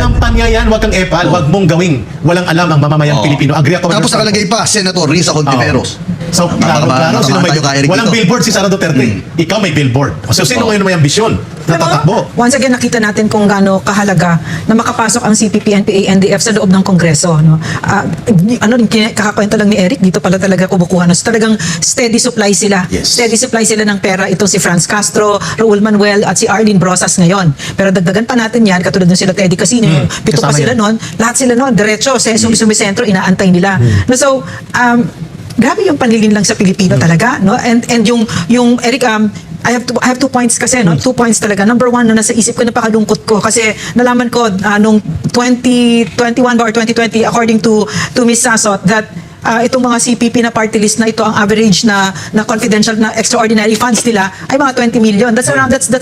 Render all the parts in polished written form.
Kampanya yan, wag kang epal, wag mong gawing walang alam ang mamamayang Pilipino. Agree ako. Tapos nakalagay pa, Senator Risa Contiveros. So, klaro, sino may, tayo kay Eric walang dito. billboard si Sara Duterte. Ikaw may billboard. So, sino ngayon may ambisyon na tatakbo? Once again, nakita natin kung gaano kahalaga na makapasok ang CPP, NPA, NDF sa loob ng Kongreso. No? Kakakwento lang ni Eric, dito pala talaga kumukuha. No? So, talagang steady supply sila. Yes. Steady supply sila ng pera. Itong si Franz Castro, Raul Manuel, at si Arlene Brosas ngayon. Pero dagdagan pa natin yan, katulad ng sila Teddy Casino, pito pa kasama sila yan. noon. Lahat sila noon, diretso, sumisentro, inaantay nila. No, so, grabe yung panlilin lang sa Pilipino talaga, no? And yung Eric, I have 2 points kasi, no? 2 points talaga. Number 1, na nasa isip ko, napakalungkot ko kasi nalaman ko nung 2021 ba or 2020, according to Ms. Sasot, that itong mga CPP na party list na ito, ang average na confidential na extraordinary funds nila ay mga 20 million. That's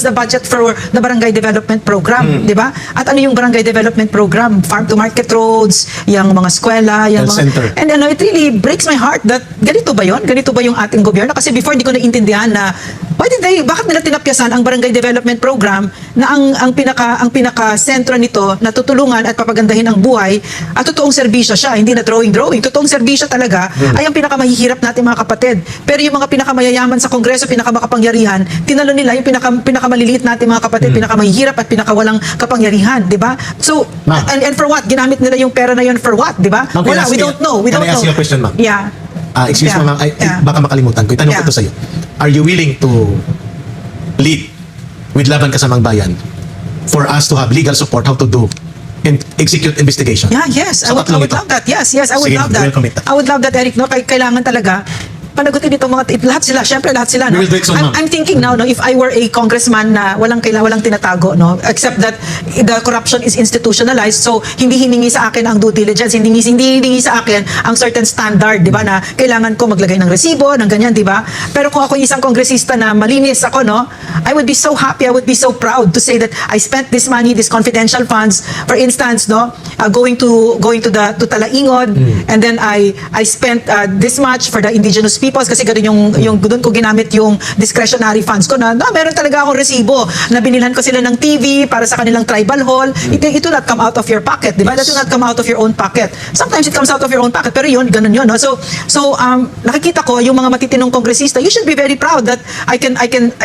the budget for the barangay development program, di ba? At ano yung barangay development program? Farm to market roads, yung mga eskwela, yung Health mga center. and it really breaks my heart that ganito ba yon? Ganito ba yung ating gobyerno? Kasi before, hindi ko naintindihan na bakit nila tinapyasan ang barangay development program na ang pinaka sentro nito na tutulungan at papagandahin ang buhay at totoong serbisyo siya, hindi na drawing. Totoong serbisyo talaga ay ang pinakamahihirap natin mga kapatid. Pero yung mga pinakamayayaman sa Kongreso, pinakamakapangyarihan, tinalo nila yung pinakamaliliit natin mga kapatid, pinakamahihirap at pinakawalang kapangyarihan, di ba? So, and for what? Ginamit nila yung pera na yun for what, di ba? Ma'am, Wala, we don't know. Can I ask you a question, ma'am? Yeah. Excuse me, ma'am. Baka makalimutan ko. Itanong ko Yeah. to sa'yo. Are you willing to lead with Laban Kasamang Bayan for us to have legal support how to do and execute investigation? Yeah, yes. I would tatlong ito. love that. Yes, I would Sige, love that. we'll commit that. I would love that, Eric. No? Kailangan talaga panagutin itong mga lahat sila. Syempre lahat sila. No? We will do it soon, ma'am. I'm thinking now, no, if I were a congressman na walang tinatago, no, except that the corruption is institutionalized, so hindi hiningi sa akin ang due diligence, hindi hiningi sa akin ang certain standard, di ba, na kailangan ko maglagay ng resibo, ng ganyan, di ba? Pero kung ako isang kongresista na malinis ako, no, I would be so happy, I would be so proud to say that I spent this money, these confidential funds, for instance, no, going to Talaingod, and then I spent this much for the indigenous peoples kasi ganun yung doon ko ginamit yung discretionary funds ko na meron talaga akong resibo na binilhan ko sila ng TV para sa kanilang tribal hall. It will not come out of your pocket, di ba? That will not come out of your own pocket. Sometimes it comes out of your own pocket, pero yun, ganun yun, no? So nakikita ko yung mga matitinong kongresista, you should be very proud that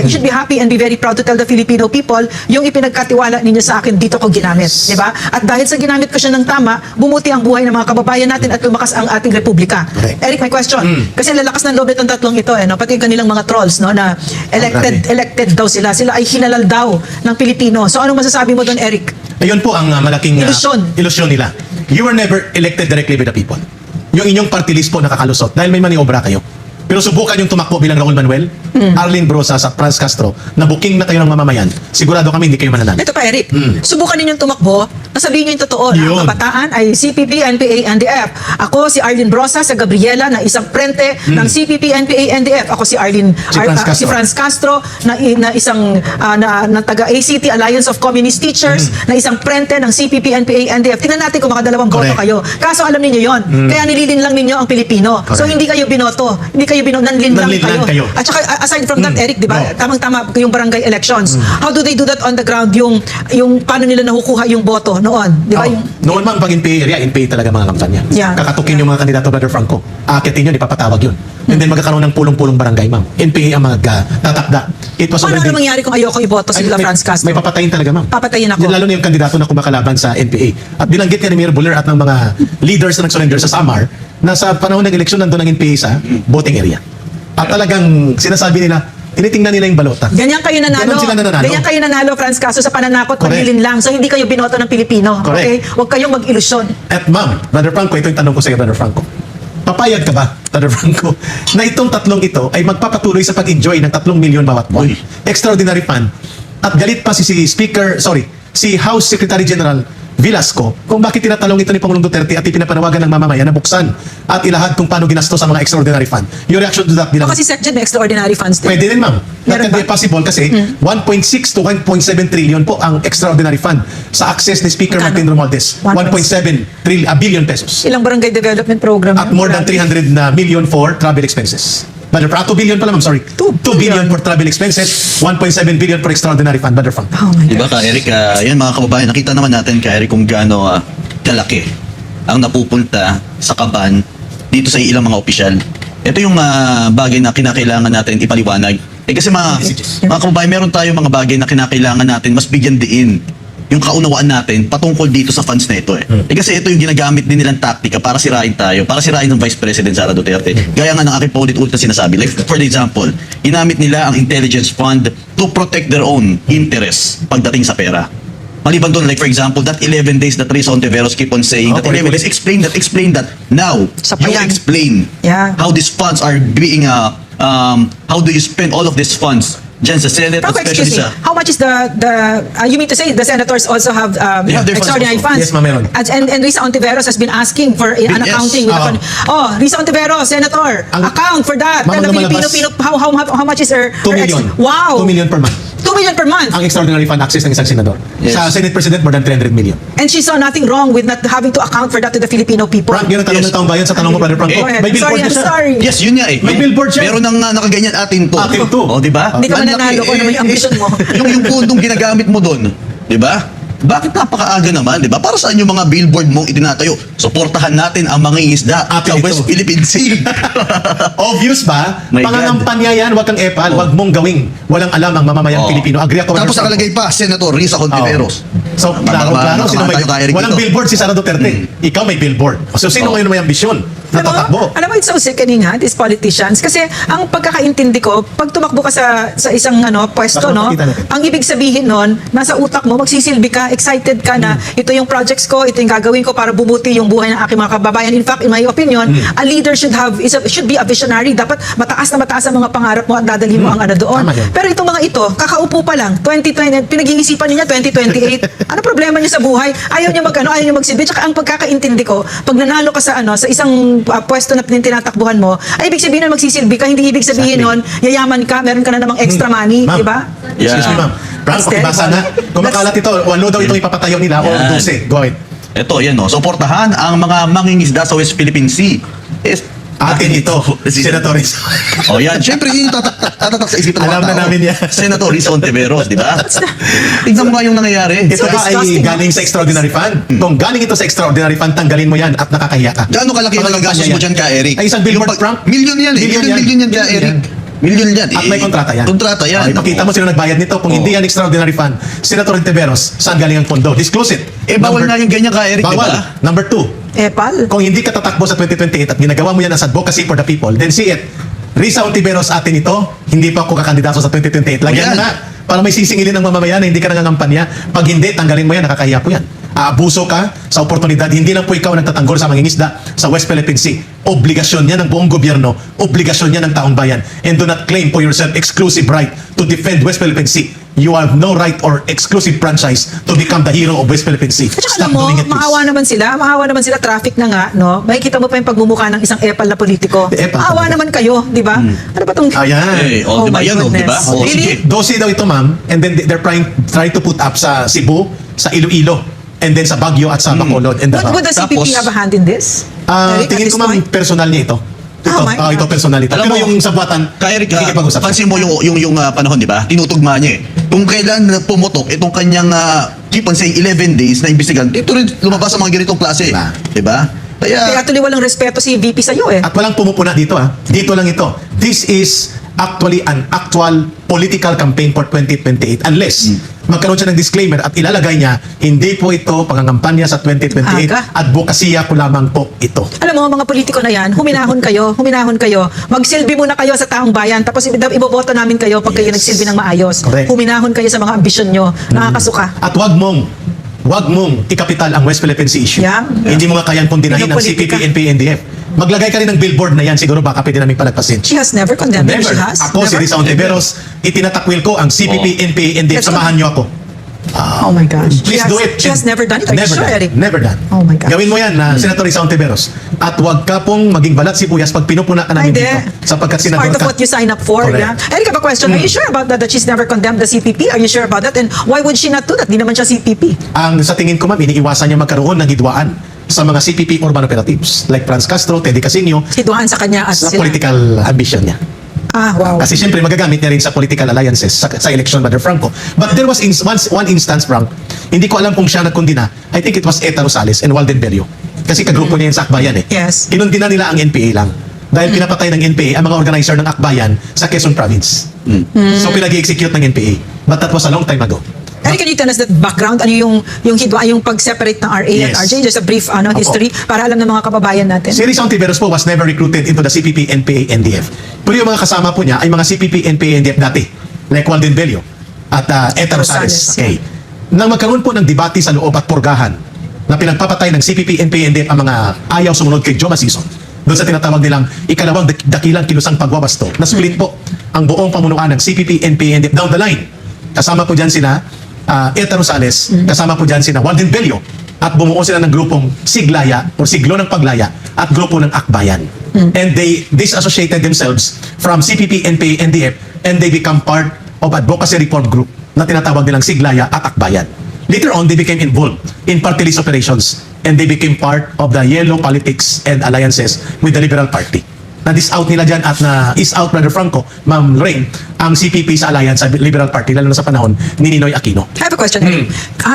you should be happy and be very proud to tell the Filipino people yung ipinagkatiwala ninyo sa akin dito ko ginamit, di ba? At dahil sa ginamit ko siya ng tama, bumuti ang buhay ng mga kababayan natin at lumakas ang ating republika. Okay. Eric, my question. Kasi lalakas ng loob itong tatlong ito, no? Pati yung kanilang mga trolls, no? Na elected daw sila. Sila ay hinalal daw ng Pilipino. So anong masasabi mo doon, Eric? Ayun po ang malaking Ilusyon. nila. You were never elected directly by the people. Yung inyong party list po nakakalusot dahil may maniobra kayo. Pero subukan yung tumakbo bilang Raul Manuel, Arlene Brosas at Franz Castro na booking na kayo ng mamamayan. Sigurado kami hindi kayo mananalo. Ito pa, Eric. Subukan ninyong tumakbo. Nasabihin niyo yung totoo. Na Yun. ang kabataan ay CPP, NPA, NDF. Ako si Arlene Brosas sa Gabriela na isang prente ng CPP, NPA, NDF. Ako si si Franz Castro na isang na taga ACT, Alliance of Communist Teachers, na isang prente ng CPP, NPA, NDF. Tingnan natin kung makadalawang boto Correct. kayo. Kaso alam niyo yon. Kaya nililin lang ninyo ang Pilipino. So Correct. hindi kayo binoto. Hindi kayo nanlin lang Nanlin lang kayo. At saka aside from that, Eric, di ba? No. Tamang-tama yung barangay elections. How do they do that on the ground? Yung paano nila nakukuha yung boto noon, di ba? Noon ma'am, pag NPA area, NPA talaga mga kampanya. Yeah. Kakatukin yung mga kandidato, Brother Franco. Aakitin yun, ipapatawag yun. And then magkakaroon ng pulong-pulong barangay, ma'am. NPA ang tatakda. It was Paano already... na mangyari kung ayoko iboto sila Franz Castro? May papatayin talaga, ma'am. Papatayin ako. Lalo na yung kandidato na kumakalaban sa NPA. At binanggit niya ni Mayor Buller at ng mga leaders na nag-surrender sa Samar na sa panahon ng eleksyon nandun ang NPA sa voting area. At talagang sinasabi nila, tinitingnan nila yung balota. Ganyan kayo nanalo. Ganon sila nananalo. Ganyan kayo nanalo, Franz Castro, sa pananakot, Correct. panlilin lang. So hindi kayo binoto ng Pilipino. Correct. Okay? Huwag kayong mag-ilusyon. At ma'am, Brother Franco, ito yung tanong ko sa iyo, Brother Franco. Papayag ka ba, Brother Franco, na itong tatlong ito ay magpapatuloy sa pag-enjoy ng 3 milyon bawat buwan? Extraordinary fund. At galit pa si House Secretary General Velasco kung bakit tinatalong ito ni Pangulong Duterte at ipinapanawagan ng mamamayan na buksan at ilahad kung paano ginastos ang mga extraordinary fund. Your reaction to that bilang... Kasi Secgen may extraordinary funds din. Pwede rin, ma'am. That Meron can be ba? possible kasi 1.6 to 1.7 trillion po ang extraordinary fund sa access ni Speaker Magkano? Martin Romualdez. 1.7 billion pesos. Ilang barangay development program? At more than 300 na million for travel expenses. Brother Frank, 2 billion pala, ma'am, sorry. 2 billion for travel expenses, 1.7 billion for extraordinary fund, Brother Frank. Oh my Diba gosh. ka Eric, yan mga kababayan, nakita naman natin ka Eric kung gaano kalaki ang napupunta sa kaban dito sa ilang mga opisyal. Ito yung bagay na kinakailangan natin ipaliwanag. Kasi mga kababayan, meron tayo mga bagay na kinakailangan natin mas bigyan diin yung kaunawaan natin patungkol dito sa funds na ito kasi ito yung ginagamit din nilang taktika para sirain tayo, para sirain ng Vice President Sara Duterte. Gaya nga ng aking paulit-ulit na sinasabi. Like for example, ginamit nila ang intelligence fund to protect their own interests pagdating sa pera. Maliban doon, like for example, that 11 days that Risa Ontiveros keep on saying, that 11 days, explain that. Now, Sa you payan. explain Yeah. how these funds are being, how do you spend all of these funds dyan sa Senate, Franco, especially excuse me. sa... How much is you mean to say the senators also have They have their funds extraordinary also. funds? Yes, ma'am, meron. And Risa Ontiveros has been asking for an Yes. accounting. Risa Ontiveros, Senator, Ang- account for that. Ma'am, Tell the ang lumalabas- Filipino, how much is her... 2 her million. Wow! 2 million per month. 2 million per month. Ang extraordinary fund access ng isang senador. Yes. Sa Senate President, more than 300 million. And she saw nothing wrong with not having to account for that to the Filipino people. Frank, yun ang tanong Yes. ng taong bayan sa tanong mo, Brother Frank. Go ahead. May billboard Sorry, na I'm siya. sorry. Yes, yun nga eh. May billboard siya. Meron ng nakaganyan atin to. Atin to. O, di ba? Hindi ka Ang laki, mananalo kung ano yung ambition mo. yung pundong ginagamit mo doon, di ba? Bakit napakaaga naman, di ba? Para saan yung mga billboard mong itinatayo? Suportahan natin ang mga isda Atin sa ito. West Philippine Sea. Obvious ba? My Pangangampanya yan, wag kang epal, wag mong gawing. Walang alam ang mamamayang Oh. Pilipino. Agree ako, Brother Tapos Frank. nakalagay pa, Senator Risa Ontiveros. So, klaro, sino may, tayo kay Eric walang dito. billboard si Sara Duterte. Ikaw may billboard. So, sino Oh. ngayon may ambisyon na tatakbo? Alam mo, it's so sickening ha, these politicians. Kasi ang pagkakaintindi ko, pag tumakbo ka sa isang pwesto, Baka no, makita natin. ang ibig sabihin nun, nasa utak mo, magsisilbi ka, excited ka na, ito yung projects ko, ito yung gagawin ko para bumuti yung buhay ng aking mga kababayan. In fact, in my opinion, a leader should be a visionary. Dapat mataas ang mga pangarap mo at dadalhin mo ang doon. Tama yan. Pero itong mga ito, kakaupo pa lang, 2020, pinag-iisipan niya 2028. Ano problema niya sa buhay? Ayaw niya ayaw niya magsilbi. Tsaka ang pagkakaintindi ko, pag nanalo ka sa isang pwesto na tinatakbuhan mo, ay ibig sabihin nun magsisilbi ka, hindi ibig sabihin nun yayaman ka, meron ka na namang extra money, Ma'am, di ba? Excuse me, ma'am. Frank, Instead, pakibasa na. Kung makalat ito, ano daw itong ipapatayo nila o Yan. 12. Go ahead. Ito, yan o. Suportahan ang mga mangingisda sa West Philippine Sea. Yes. Atin ito, Senator Risa. O yan, syempre yun yung tatatak sa isipan ng Alam mga na tao. namin yan. Senator Risa Ontiveros, di ba? Tignan mo nga yung nangyayari. Ito So ba ay disgusting, galing sa extraordinary fund? Kung galing ito sa extraordinary fund, tanggalin mo yan at nakakahiya ka. Gaano kalaki ang nagagastos mo dyan ka, Eric? Ay, isang billboard, Frank? Million yan eh. Million yan ka, Eric. Million yan. At may kontrata yan. Kontrata yan. Oh, ipakita mo sino nagbayad nito. Kung hindi yan extraordinary fund, Senator Ontiveros, saan galing ang pondo? Disclose it. Bawal nga yung ganyan ka, Eric, di Bawal. ba? Number 2, Epal. kung hindi ka tatakbo sa 2028 at ginagawa mo yan as advocacy for the people, then see it. Risa Ontiveros, atin ito, hindi pa ako kakandidato sa 2028. Lagyan mo Yan. na para may sisingilin ng mamamayan na hindi ka nangangampanya. Pag hindi, tanggalin mo yan, nakakahiya po yan. Aabuso ka sa oportunidad. Hindi lang po ikaw ang nagtatanggol sa mangingisda sa West Philippine Sea. Obligasyon yan ng buong gobyerno. Obligasyon yan ng taong bayan. And do not claim for yourself exclusive right to defend West Philippine Sea. You have no right or exclusive franchise to become the hero of West Philippine Sea. At saka Stop alam mo, doing it, please. maawa naman sila, traffic na nga, no? Makikita mo pa yung pagmumukha ng isang epal na politiko. Epal Maawa talaga. naman kayo, di ba? Ano ba tong... Ayan. Eh, Oh di ba my yan, di ba? goodness. Oh, Really? sige. 12 daw ito, ma'am. And then they're trying to put up sa Cebu, sa Iloilo, and then sa Baguio at sa Bacolod. And Would the CPP Tapos- have a hand in this? Eric, at tingin this ko, ma'am, point? personal niya ito. Ito, Oh my God. ito personal ito. Alam Pero mo, yung sa buwatan, Ka Eric, nakikipag-usap siya. pansin mo yung panahon, di ba? Tinutugma niya eh. Kung kailan pumutok itong kanyang keep on saying 11 days na imbestigan, dito rin lumabas ang mga ganitong klase. Diba? Di ba? Kaya tuloy walang respeto si VP sa'yo eh. At walang pumupuna dito, Dito lang ito. This is actually an actual political campaign for 2028 unless magkaroon siya ng disclaimer at ilalagay niya, hindi po ito pangangampanya sa 2028 Aga. advokasya ko lamang po ito. Alam mo, mga politiko na yan, huminahon kayo. Magsilbi muna kayo sa taong bayan, tapos iboboto namin kayo pag kayo Yes. nagsilbi ng maayos. Correct. Huminahon kayo sa mga ambisyon nyo. Nakakasuka. At wag mong ikapital ang West Philippine Sea issue. Yeah. Hindi mo nga kayang kundinahin ng Pinopolitika. CPP, NP, NDF. Maglagay ka rin ng billboard na yan, siguro baka pwede namin palagpasin. She has never condemned him. Never. She has. Ako, si Never. Risa Ontiveros, itinatakwil ko ang CPP, NP, NDF. Let's go. Samahan niyo ako. Oh my gosh. Please do it. She has never done it. Are you Never sure, done. Eric? Never done. Oh my gosh. Gawin mo yan na Senator Risa Ontiveros. At huwag ka pong maging balat sibuyas pag pinupuna ka namin Hindi. dito. Sapagkat It's senador part of ka. what you sign up for. Correct. Yeah? Eric, I have a question. Are you sure about that she's never condemned the CPP? Are you sure about that? And why would she not do that? Di naman siya CPP. Ang sa tingin ko, ma'am, iniiwasan niya magkaroon ng hidwaan sa mga CPP urban operatives like Franz Castro, Teddy Casino, Situhan sa kanya at sa sila. political ambition niya. Wow. Kasi siyempre magagamit niya rin sa political alliances sa election, Brother Franco. But there was one instance, Frank, hindi ko alam kung siya nagkundina. I think it was Eta Rosales and Walden Bello. Kasi kagrupo niya yan sa Akbayan eh. Yes. Kinundina nila ang NPA lang. Dahil pinapatay ng NPA ang mga organizer ng Akbayan sa Quezon Province. So pinag-execute ng NPA. But that was a long time ago. Eric, can you tell us that background? Ano yung pag-separate ng RA at Yes. RJ? Just a brief history para alam ng mga kababayan natin. Si Rizal Tiveros po was never recruited into the CPP, NPA, NDF. Pero yung mga kasama po niya ay mga CPP, NPA, NDF dati. Like Walden Bello at Eta Rosales. Rosales, Okay. Nang magkaroon po ng debate sa loob at purgahan na pinagpapatay ng CPP, NPA, NDF ang mga ayaw sumunod kay Joe Masison doon sa tinatawag nilang ikalawang dakilang kilusang pagwawasto na split po ang buong pamunuan ng CPP, NPA, NDF down the line. Kasama po dyan sina Eta Rosales, kasama po dyan sina Walden Bello at bumuo sila ng grupong Siglaya or Siglo ng Paglaya at grupo ng Akbayan. And they disassociated themselves from CPP, NPA, NDF and they become part of advocacy reform group na tinatawag nilang Siglaya at Akbayan. Later on, they became involved in party list operations and they became part of the yellow politics and alliances with the Liberal Party. Na-dis out nila dyan at na-is out, Brother Franco, Ma'am Rain, ang CPP sa alliance sa Liberal Party, lalo na sa panahon ni Ninoy Aquino. I have a question.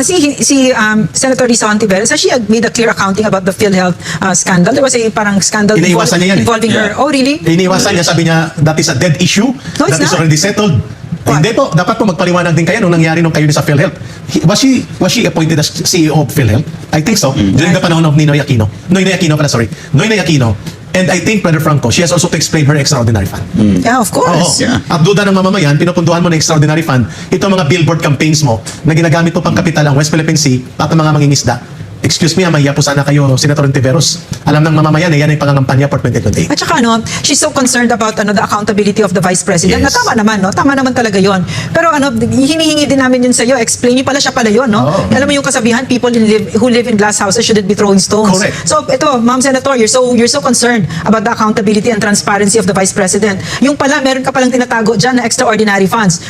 Si Senator Rizal Tiveros, has she made a clear accounting about the PhilHealth scandal? There was a parang scandal Iniiwasan niya yan eh. involving her. Yeah. Oh, really? Iniwasan niya, sabi niya, that is a dead issue. No, it's that is not. already settled. What? Hindi po, dapat po magpaliwanag din kayo nung nangyari nung kayo sa PhilHealth. Was she appointed as CEO of PhilHealth? I think so. During the panahon of Ninoy Aquino. Noynoy Aquino. And I think, Brother Franco, she has also to explain her extraordinary fund. Yeah, of course. Yeah. At duda ng mamamayan, pinupunduhan mo ng extraordinary fund, ito mga billboard campaigns mo na ginagamit mo pang kapital ang West Philippine Sea at ang mga mangingisda. Excuse me, mahiya po sana kayo, Senator Tiveros. Alam ng mamamayan, yan ay pangangampanya for 2028. At saka she's so concerned about the accountability of the Vice President. Yes. Na tama naman, no? Tama naman talaga yon. Pero hinihingi din namin yun sa iyo. Explain niyo pala siya pala yun, no? Oo. Alam mo yung kasabihan, people who live in glass houses shouldn't be throwing stones. Correct. So ito, Ma'am Senator, you're so concerned about the accountability and transparency of the Vice President. Yung pala, meron ka palang tinatago dyan na extraordinary funds.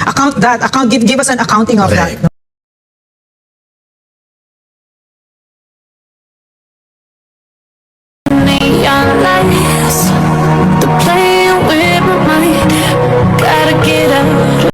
Give us an accounting of Correct. that. Neon lights